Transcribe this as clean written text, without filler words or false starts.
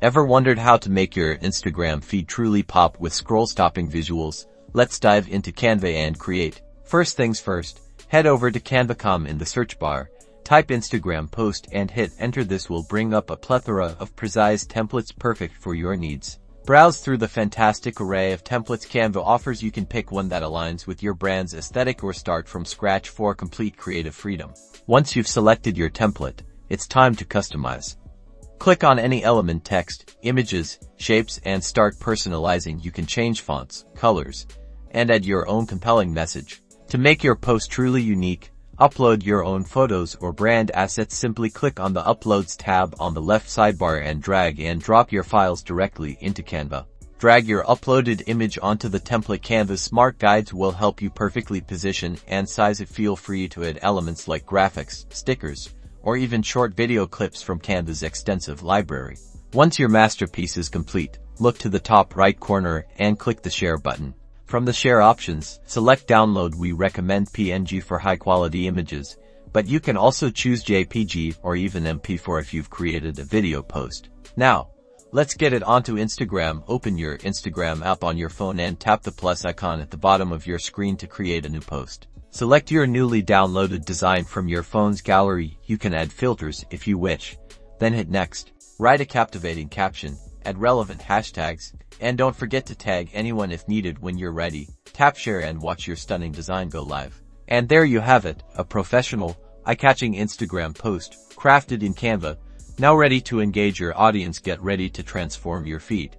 Ever wondered how to make your Instagram feed truly pop with scroll-stopping visuals? Let's dive into Canva and create. First things first, head over to Canva.com in the search bar, type Instagram post and hit enter. This will bring up a plethora of precise templates perfect for your needs. Browse through the fantastic array of templates Canva offers. You can pick one that aligns with your brand's aesthetic or start from scratch for complete creative freedom. Once you've selected your template, it's time to customize. Click on any element, text, images, shapes, and start personalizing. You can change fonts, colors, and add your own compelling message. To make your post truly unique, upload your own photos or brand assets. Simply click on the Uploads tab on the left sidebar and drag and drop your files directly into Canva. Drag your uploaded image onto the template. Canva's smart guides will help you perfectly position and size it. Feel free to add elements like graphics, stickers, or even short video clips from Canva's extensive library. Once your masterpiece is complete, look to the top right corner and click the Share button. From the Share options, select Download. We recommend PNG for high-quality images, but you can also choose JPG or even MP4 if you've created a video post. Now, let's get it onto Instagram. Open your Instagram app on your phone and tap the plus icon at the bottom of your screen to create a new post. Select your newly downloaded design from your phone's gallery. You can add filters if you wish. Then hit Next. Write a captivating caption, add relevant hashtags, and don't forget to tag anyone if needed. When you're ready, tap Share and watch your stunning design go live. And there you have it, a professional, eye-catching Instagram post, crafted in Canva, now ready to engage your audience. Get ready to transform your feed.